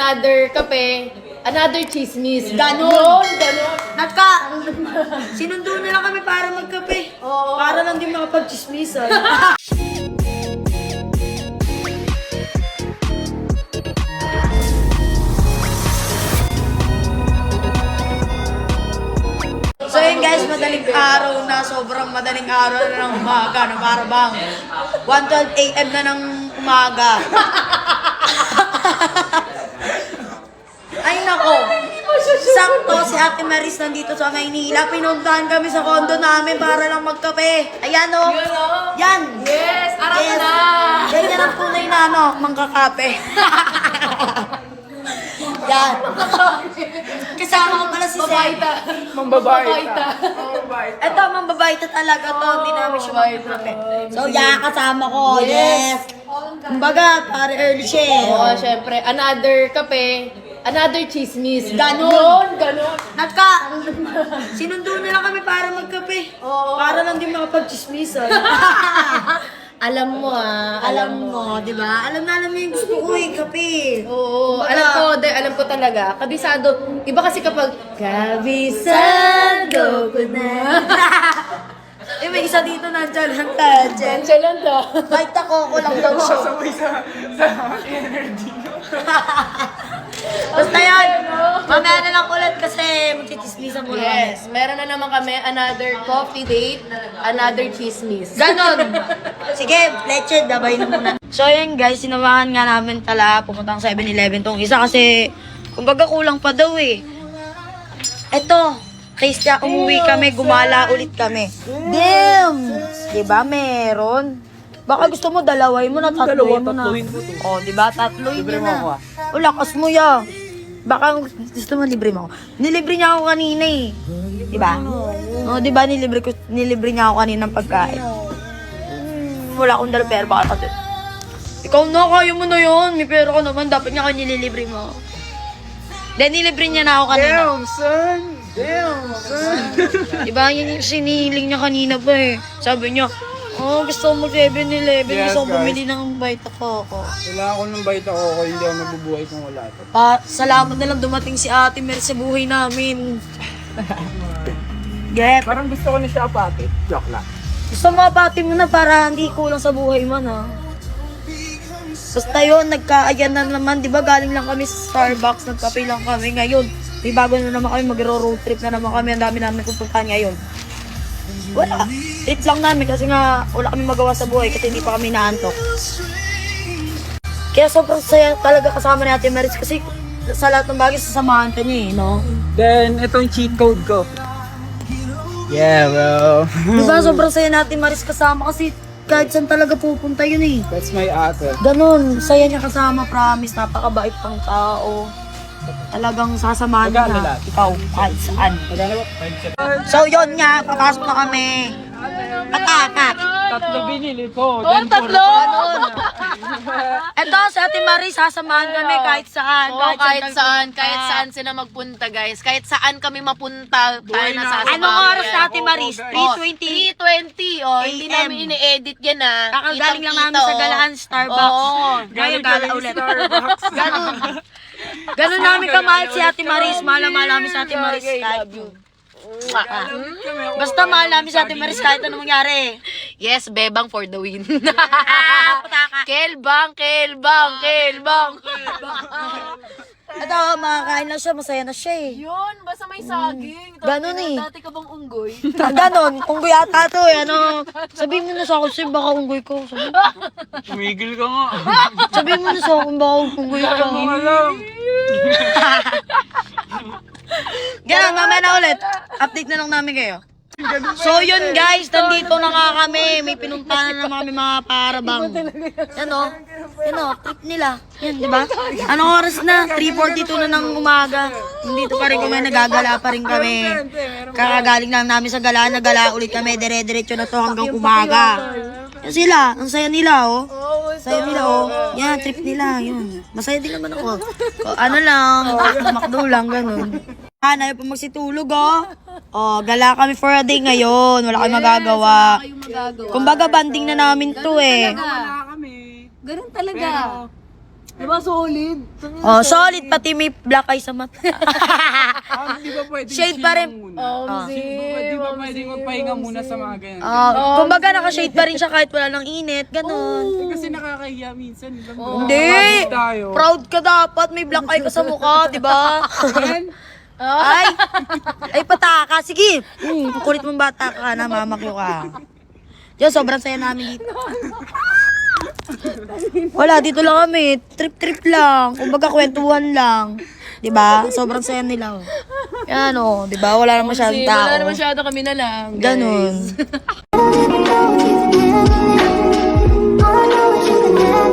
another kape, another chismis. Ganon. Ganon. Sinundo na lang kami para magkape. Oo. Para lang din makapag-chismisan. So yun guys, madaling araw na, sobrang madaling araw na ng umaga, na para bang 1:12 AM na ng umaga. Ay nako, sakto si Ate Maris nandito sa Maynila. Pinuntahan kami sa condo namin para lang magkape. Ayan o. Yun, oh. Yan. Yes, araw Yes. na. Ganyan ang tunay na mangkakape. Yan. Kasama ko pala si Seth. Babaita. Mambabaita. Ito, mambabaita talaga to. Hindi namin siya magkape. So, yan, kasama ko. Yes. Yes. Kumbaga, para early siya. eh. Oo, syempre, another kape, another chismis. Ganon. Ganon. Sinundo na lang kami para magkape. Oo. Para lang din makapag-chismisan. Alam mo Alam mo, di ba? Alam mo yung gusto ko eh, kape. Oo, Kumbaga, alam ko talaga. Kabisado. Iba kasi kapag kabisado ko na. eh, may isa dito nandyan lang tadyan. Diyan lang to. Bite ako lang daw siya. Sabay sa energy nyo. Basta yan. Mamaya na lang ulit kasi magtitismisan mo lang. Yes, meron na naman kami another coffee date, another chismis. Ganon. Sige, leche, dabay na muna. So yun guys, sinamahan nga namin tala pupuntang 7-Eleven tong isa kasi kumbaga kulang pa daw eh. Eto, case niya umuwi kami, gumala ulit kami. Damn! Diba meron? Baka gusto mo dalaway mo na, tatluin mo na. tatluin ko to. Oh, diba? Tatluin Libre mo mo na. ako, ah. O, lakas mo ya. Baka gusto mo libre mo ako. Nilibre niya ako kanina eh. Diba? Oh, diba nilibre niya ako kanina ng pagkain. Wala akong dala pera, baka kasi. Ikaw na, kaya mo na yun. May pera ka naman, dapat niya kayo nililibre mo. Then nilibre niya na ako kanina. Damn, son! Damn, son! Diba, yun yung siniling niya kanina pa eh. Sabi niya, oh, gusto ko mag-7-Eleven, Yes, gusto ko guys. bumili ng Vita Coco. Kailangan ko ng baita ko, hindi ako mabubuhay kung wala to. Salamat na lang dumating si Ate Mel sa buhay namin. Gep. Parang gusto ko na siya apati. Joke lang. Gusto mo pati mo na para hindi kulang sa buhay mo na. Basta yun, nagkaayan na naman, di ba galing lang kami sa Starbucks, nagkape lang kami ngayon. May bago na naman kami, mag-road trip na naman kami, ang dami namin pupuntahan ngayon. Wala, trip lang namin kasi nga wala kami magawa sa buhay kasi hindi pa kami naantok. Kaya sobrang saya talaga kasama ni Ate Maris kasi sa lahat ng bagay sasamahan ka niya eh, no? Then, ito yung cheat code ko. Yeah, bro. Diba sobrang saya natin Maris kasama kasi kahit saan talaga pupunta yun eh. That's my ate. Ganon, saya niya kasama, promise, napakabait pang tao. Talagang sasamahan Magkano niya lahat? ikaw kahit saan. Magkano ba? So yun nga, papasok na kami. Patakak. Tatlo binili ko. Oh, tatlo! Eto, sa Ate Maris, sasamahan kami kahit saan. Oo, kahit tayo saan, pupunta. kahit saan sila magpunta, guys. Kahit saan kami mapunta, tayo na. nasasama. Anong oras na Ate Maris? Oh, 3:20. 3:20. Oh, hindi AM. namin ini-edit yan ah. Kakagaling lang Kitang-kita, namin sa oh. Galaan Starbucks. Oo. Ngayon gala ulit. Starbucks. Ganon. Ganon namin kamahal si Ate Maris. Mahal na mahal namin si Ate Maris. Kahit yun. Basta mahal namin si Ate Maris kahit anong mangyari. Yes, bebang for the win. Pataka. Kelbang, kelbang, kelbang. Ito, makakain na siya. Masaya na siya eh. Yun, basta may saging. Ganon eh. Dati ka bang unggoy? Ganon. Unggoy ata to eh. Ano, sabihin mo na sa akin sa'yo, baka unggoy ko. Tumigil ka nga. Sabihin mo na sa akin, baka unggoy ka. Alam. Ganon, mamaya na ulit. Update na lang namin kayo. So yun guys, nandito na nga kami. May pinuntahan na naman kami mga parabang. Yan o. Yan o, trip nila. Yan, di ba? Anong oras na? 3:42 na ng umaga. Nandito pa rin kami, nagagala pa rin kami. Kakagaling lang namin sa gala, nagala ulit kami. Dire-diretso na to hanggang umaga. Yan sila, ang saya nila oh. Saya nila oh. Yan, trip nila, yun. Masaya din naman ako. Ano lang, makdo lang, ganun. Ayaw pa magsitulog oh. Oh, gala kami for a day ngayon. Wala kayong magagawa. Kumbaga banding na namin to eh. Wala kami. Ganun talaga. Diba solid? Oh, solid pati may black eye sa mata. Di ba pwede Shade pa rin. Di ba pwedeng magpahinga muna sa mga ganyan? Kumbaga naka-shade pa rin siya kahit wala ng init, ganun. Kasi nakakahiya minsan. Hindi! Tayo. Proud ka dapat, may black eye ka sa mukha, di ba? Ay, pataka. Sige. Ang kulit mong bata ka na, mamakyo ka. Diyan, sobrang saya namin dito. Wala, dito lang kami. Trip-trip lang. Kumbaga, kwentuhan lang. Diba? Sobrang saya nila. Oh. Yan o. Diba? Wala na masyadong tao. Wala na masyado kami na lang. Ganun. All I know is you can never